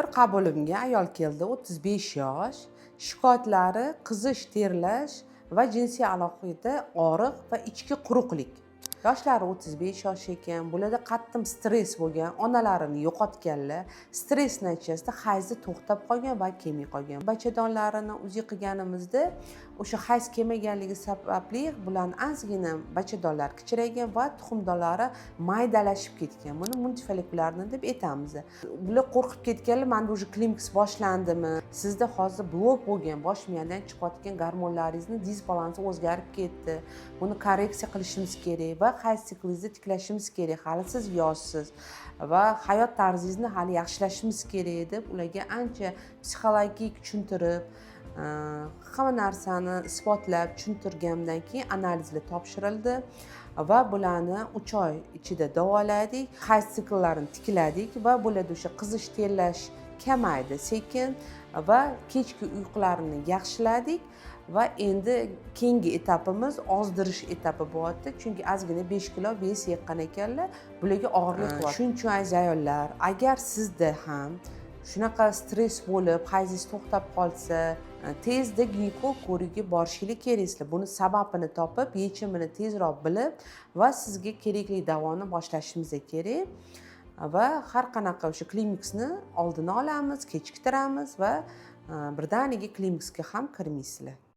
Bir qabulimga ayol keldi, 35 yosh, shikoyatlari qizish, terlash va jinsiy alohida og'riq va ichki quruqlik. Yoshlari 35 yosh ekan, bularda qattiq stress bo'lgan, onalarini yo'qotganlar, stress natijasida hayzi to'xtab qolgan va kelmay qolgan. Bachadonlarini uzi qilganimizda o'sha hayz kelmaganligi sababli bularni ozgina bachadonlar kichraygan va tuxumdonlari maydalashib ketgan. Buni multifolikullarni deb aytamiz. Bular qo'rqib ketganlar, manda уже klimaks boshlandimi? Sizda hozir blok bo'lgan, bosh miyadan chiqayotgan gormonlaringizni disbalansi o'zgarib ketdi. Buni korreksiya qilishimiz kerak va hayz siklingizni tiklashimiz kerak. Hali siz yoshsiz va hayot tarzingizni hali yaxshilashimiz kerak deb ularga ancha psixologik tushuntirib, hamma narsani isbotlab tushuntirgandan keyin analizlar topshirildi va bularni 3 oy ichida davoladik, hayz siklarini tikladik va bularda o'sha qizish, terlash kamaydi sekin va kechki uyqularini yaxshiladik va endi keyingi etapimiz ozdirish etapi bo'lyapti. Chunki ozgina 5 kilo vес yiqqan ekanlar, bularga og'irlik qilyapti. Shuning uchun aziz ayollar, agar sizda ham shunaqa stress bo'lib, hayzingiz to'xtab qolsa, tezda ginekolog ko'rigiga borishingiz kerak. Buni sababini topib, yechimini tezroq bilib va sizga kerakli davoni boshlashimiz kerak. Va har qanaqa o'sha klimaksni oldini olamiz, kechiktiramiz va birdaniga klimaksga ham kirmaysizlar.